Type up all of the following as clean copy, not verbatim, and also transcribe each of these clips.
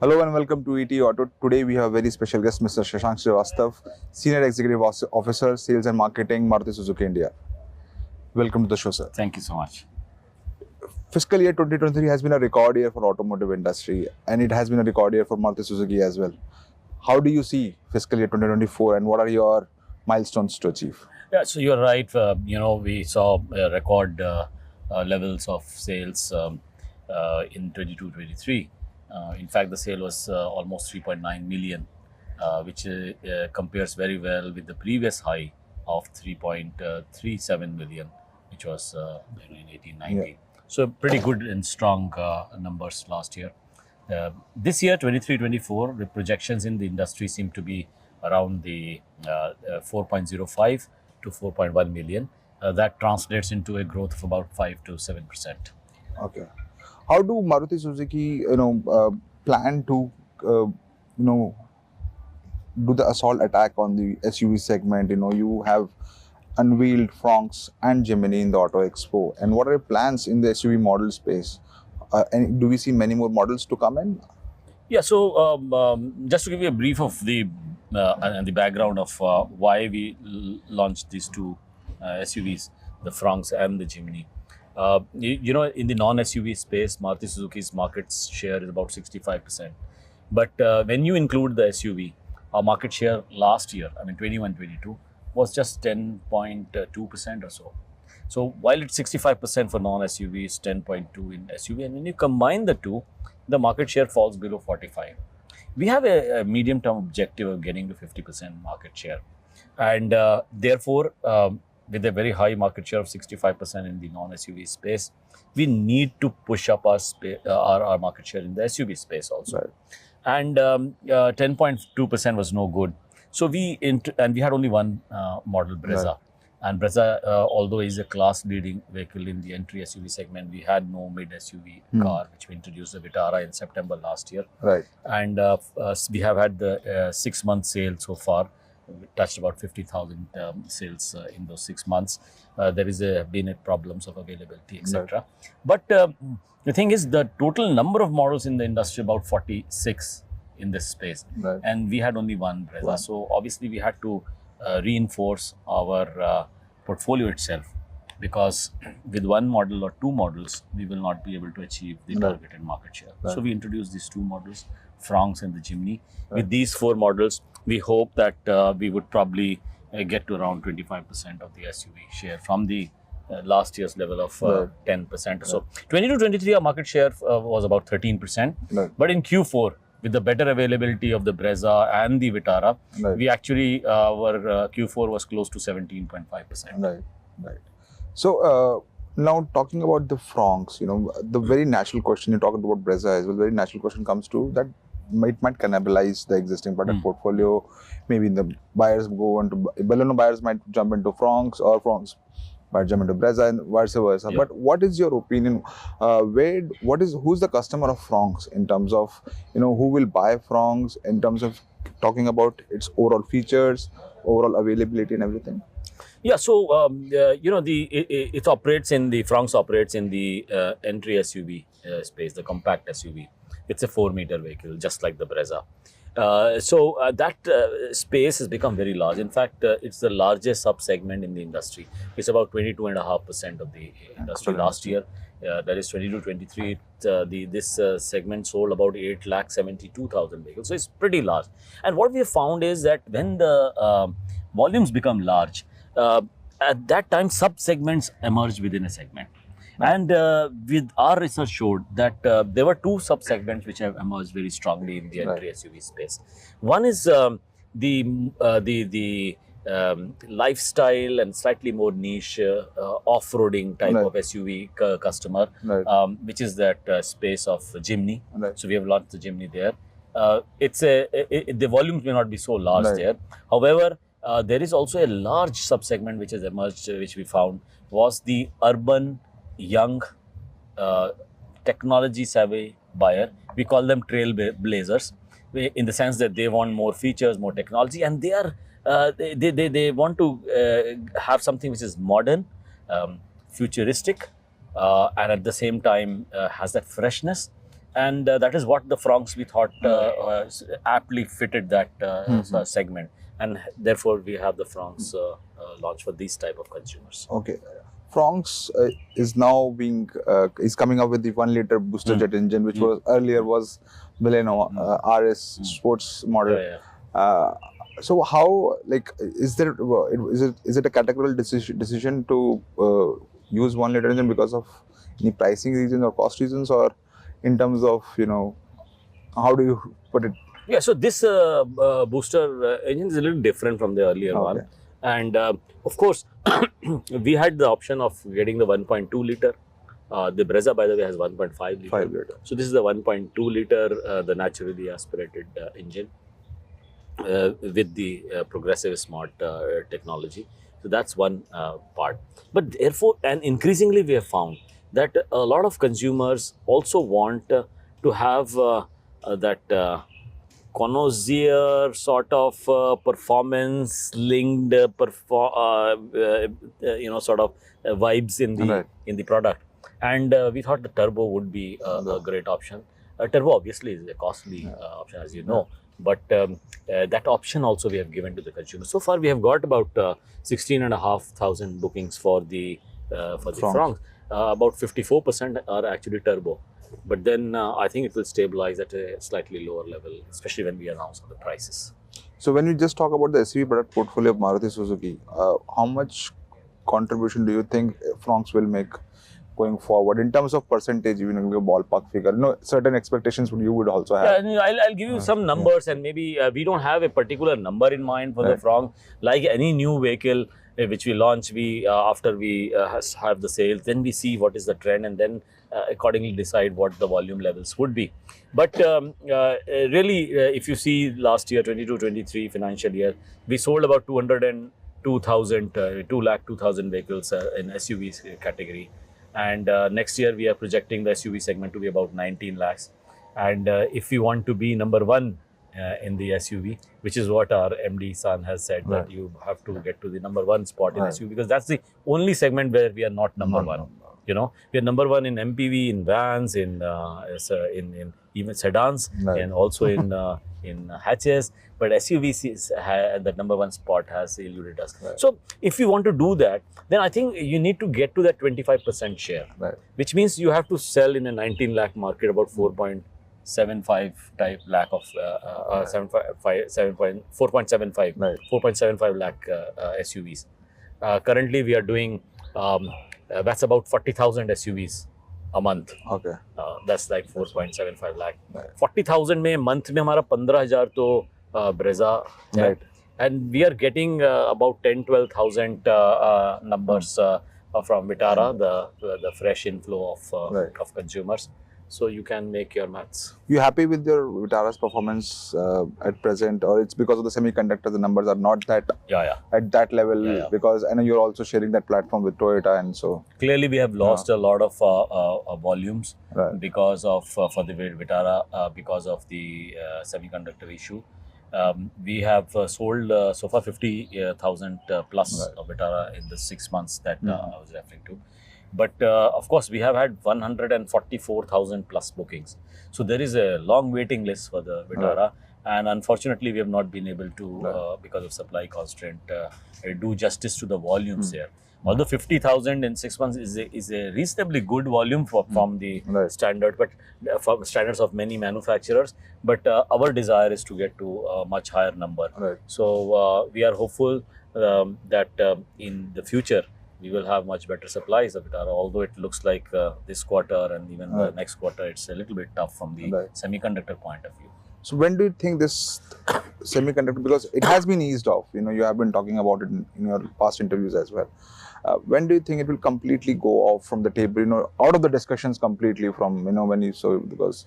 Hello and welcome to ET Auto. Today we have a very special guest, Mr. Shashank Srivastava, Senior Executive Officer, Sales and Marketing, Maruti Suzuki India. Welcome to the show, sir. Thank you so much. Fiscal year 2023 has been a record year for automotive industry, and it has been a record year for Maruti Suzuki as well. How do you see fiscal year 2024, and what are your milestones to achieve? Yeah, so you're right. We saw record levels of sales in 22-23. In fact, the sale was almost 3.9 million, which compares very well with the previous high of 3.37 million, which was in 1890. So pretty good and strong numbers last year. This year, 23-24, the projections in the industry seem to be around the 4.05 to 4.1 million. That translates into a growth of about 5 to 7%. Okay. How do Maruti Suzuki, plan to, do the assault attack on the SUV segment? You have unveiled Fronx and Gemini in the Auto Expo. And what are your plans in the SUV model space? And do we see many more models to come in? Yeah, so just to give you a brief of the and the background of why we launched these two SUVs, the Fronx and the Gemini. In the non-SUV space, Maruti Suzuki's market share is about 65%. But when you include the SUV, our market share last year, 21-22, was just 10.2% or so. So while it's 65% for non-SUVs, 10.2 in SUV, and when you combine the two, the market share falls below 45. We have a medium-term objective of getting to 50% market share. And therefore, with a very high market share of 65% in the non-SUV space, we need to push up our market share in the SUV space also. Right. And 10.2% was no good. So we had only one model, Brezza. Right. And Brezza, although is a class-leading vehicle in the entry SUV segment, we had no mid-SUV car, which we introduced the Vitara in September last year. Right. And we have had the 6-month sale so far. We touched about 50,000 sales in those 6 months. There is been problems of availability, etc. Right. But the thing is, the total number of models in the industry about 46 in this space, Right. and we had only one Brezza. So obviously, we had to reinforce our portfolio itself, because with one model or two models, we will not be able to achieve the targeted market share. Right. So we introduced these two models, Fronx and the Gemini. With these four models, we hope that we would probably get to around 25% of the SUV share from the last year's level of 10%. So 22-23, our market share was about 13%. Right. But in Q4, with the better availability of the Brezza and the Vitara, Right. we actually, our Q4 was close to 17.5%. Right. Right. So now talking about the Fronx, the very natural question, you talked about Brezza as well, the very natural question comes to that it might cannibalize the existing product portfolio. Maybe the buyers go into Baleno buyers might jump into Fronx, or Fronx might jump into Brezza, and vice versa. Yeah. But what is your opinion? Who's the customer of Fronx in terms of who will buy Fronx, in terms of talking about its overall features, overall availability, and everything? Yeah, so it operates in the Fronx operates in the entry SUV space, the compact SUV. It's a 4-meter vehicle, just like the Brezza. That space has become very large. In fact, it's the largest sub-segment in the industry. It's about 22.5% of the industry. Last year, that is 22-23, this segment sold about 872,000 vehicles. So it's pretty large. And what we have found is that when the volumes become large, at that time, sub-segments emerge within a segment. And with our research showed that there were two sub-segments which have emerged very strongly in the entry SUV space. One is the lifestyle and slightly more niche off-roading type of SUV customer, which is that space of Gemini. So we have launched the Gemini there. The volumes may not be so large there. However, there is also a large sub-segment which has emerged, which we found was the urban, young, technology-savvy buyer. We call them trailblazers, in the sense that they want more features, more technology, and they are they want to have something which is modern, futuristic, and at the same time has that freshness, and that is what the Fronks we thought aptly fitted that segment, and therefore we have the Fronks launch for these type of consumers. Okay. Fronks is now being is coming up with the 1 liter booster jet engine, which was earlier was Milano RS sports model. So how, like, is it a categorical decision to use 1 liter engine because of any pricing reasons or cost reasons, or in terms of, how do you put it? Yeah, so this booster engine is a little different from the earlier one, and of course we had the option of getting the 1.2 liter. The Brezza, by the way, has 1.5 liter. 5 liter. So this is the 1.2 liter, the naturally aspirated engine with the progressive smart technology. So that's one part. But therefore, and increasingly we have found that a lot of consumers also want to have that connoisseur sort of performance linked sort of vibes in the product, and we thought the turbo would be a great option. Turbo obviously is a costly option, as you know, but that option also we have given to the consumer. So far we have got about 16,500 bookings for the Fronks. About 54% are actually turbo. But then I think it will stabilize at a slightly lower level, especially when we announce the prices. So when we just talk about the SUV product portfolio of Maruti Suzuki, how much contribution do you think Fronks will make going forward in terms of percentage, even in a ballpark figure? Certain expectations you would also have. Yeah, I'll give you some numbers, and maybe we don't have a particular number in mind for the Fronk. Like any new vehicle which we launch, we after we have the sales, then we see what is the trend, and then accordingly decide what the volume levels would be. But really, if you see last year, 22-23 financial year, we sold about 202,000 vehicles in SUV category. And next year we are projecting the SUV segment to be about 19 lakhs. And if we want to be number one in the SUV, which is what our MD San has said, that you have to get to the number one spot in SUV, because that's the only segment where we are not number one. We are number one in MPV, in vans, in even sedans, and also in hatches. But SUVs, the number one spot has eluded us. So if you want to do that, then I think you need to get to that 25% share, which means you have to sell in a 19 lakh market about 4.75 type lakh of 4.75 lakh SUVs. Currently we are doing that's about 40,000 SUVs a month. Okay. That's like 4.75 lakh. 40,000 में month में हमारा 15,000 तो Brezza है. And we are getting about 10-12,000 numbers from Vitara, the fresh inflow of consumers. So you can make your maths. You happy with your Vitara's performance at present, or it's because of the semiconductor, the numbers are not that at that level? Because I know you're also sharing that platform with Toyota, and so clearly we have lost a lot of volumes because of for the Vitara because of the semiconductor issue. We have sold so far 50,000 plus of Vitara in the 6 months that I was referring to. But of course, we have had 144,000 plus bookings. So there is a long waiting list for the Vitara. And unfortunately, we have not been able to, because of supply constraint, do justice to the volumes here. Although 50,000 in 6 months is a reasonably good volume from the standard, but from standards of many manufacturers. But our desire is to get to a much higher number. So we are hopeful that in the future, we will have much better supplies of Vitara, although it looks like this quarter and even the next quarter, it's a little bit tough from the semiconductor point of view. So when do you think this semiconductor, because it has been eased off, you have been talking about it in your past interviews as well. When do you think it will completely go off from the table, out of the discussions completely from, when you saw it? Because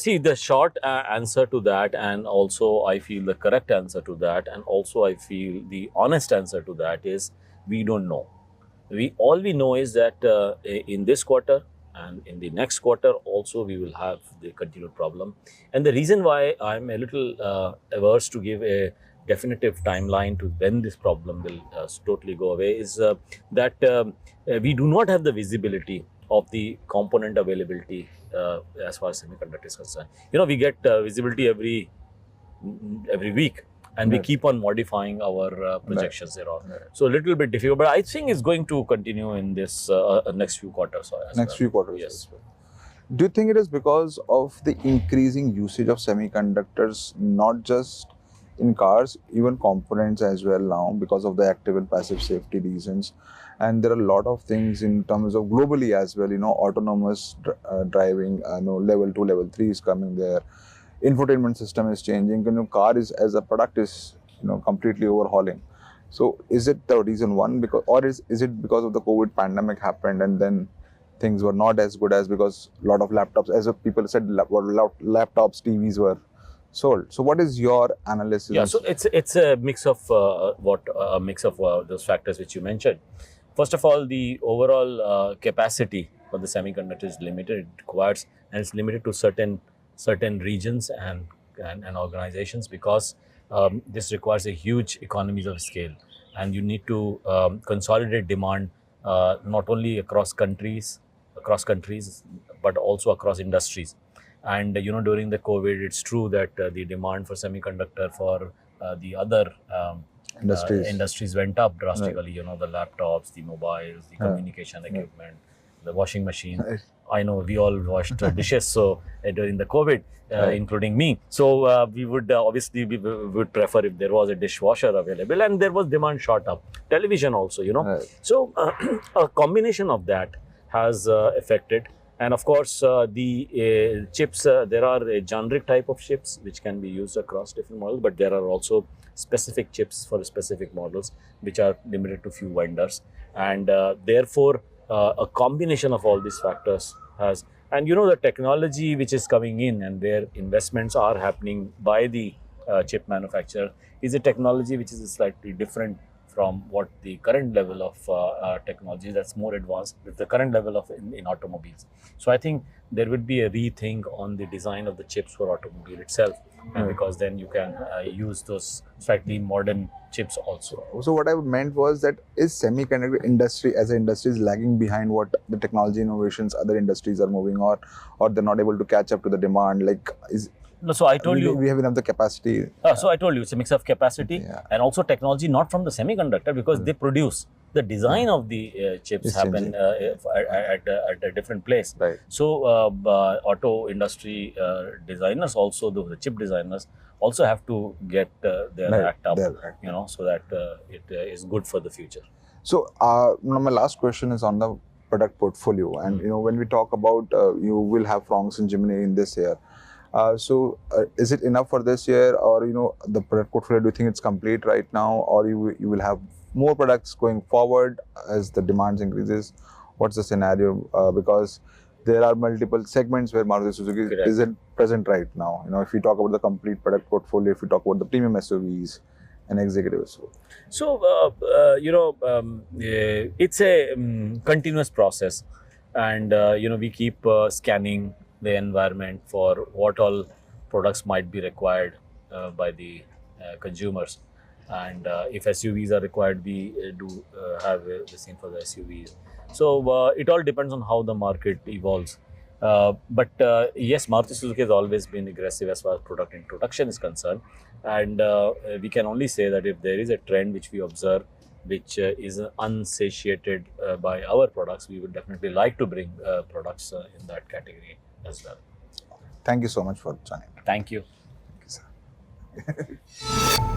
see, the short answer to that, and also I feel the correct answer to that, and also I feel the honest answer to that is, we don't know. All we know is that in this quarter and in the next quarter also we will have the continued problem. And the reason why I'm a little averse to give a definitive timeline to when this problem will totally go away is that we do not have the visibility of the component availability as far as semiconductor is concerned. We get visibility every week, and we Right. keep on modifying our projections thereon. Right. So a little bit difficult, but I think it's going to continue in this next few quarters as Next well. few quarters. Yes. As well. Do you think it is because of the increasing usage of semiconductors, not just in cars, even components as well now, because of the active and passive safety reasons? And there are a lot of things in terms of globally as well, autonomous driving, level 2, level 3 is coming there. Infotainment system is changing. Car is as a product is, completely overhauling. So is it the reason one, because, or is it because of the COVID pandemic happened and then things were not as good as, because a lot of laptops, as people said, laptops, TVs were sold. So what is your analysis? Yeah, so it's a mix of those factors which you mentioned. First of all, the overall capacity for the semiconductor is limited. It requires, and it's limited to certain regions and organizations, because this requires a huge economies of scale, and you need to consolidate demand not only across countries, but also across industries. And during the COVID, it's true that the demand for semiconductor for the other industries went up drastically. The laptops, the mobiles, the communication equipment, the washing machine. Right. I know we all washed dishes so during the COVID, Right. including me. So we would obviously we would prefer if there was a dishwasher available, and there was demand shot up. Television also, Right. So a combination of that has affected. And of course, the chips, there are a generic type of chips which can be used across different models, but there are also specific chips for specific models which are limited to few vendors. And therefore, a combination of all these factors has, and the technology which is coming in and where investments are happening by the chip manufacturer is a technology which is slightly different from what the current level of technology that's more advanced with the current level of in automobiles. So I think there would be a rethink on the design of the chips for automobile itself, and because then you can use those slightly modern chips also. So what I meant was that is semiconductor industry as an industry is lagging behind what the technology innovations other industries are moving, or they're not able to catch up to the demand. Like No, so I told you. we have enough the capacity. So I told you it's a mix of capacity and also technology, not from the semiconductor, because they produce the design of the chips It's happen at a different place. Right. So auto industry designers also, the chip designers also have to get their act up, so that it is good for the future. So my last question is on the product portfolio, and when we talk about you will have Fronx and Jimny in this year. So is it enough for this year, or the product portfolio, do you think it's complete right now, or you will have more products going forward as the demands increases? What's the scenario? Because there are multiple segments where Maruti Suzuki isn't present right now. If we talk about the complete product portfolio, if we talk about the premium SUVs and executives. So it's a continuous process, and we keep scanning the environment for what all products might be required by the consumers. And if SUVs are required, we do have the same for the SUVs. So it all depends on how the market evolves. But yes, Maruti Suzuki has always been aggressive as far as product introduction is concerned. And we can only say that if there is a trend which we observe, which is unsatiated by our products, we would definitely like to bring products in that category as well. Thank you so much for joining. Thank you. Thank you, sir.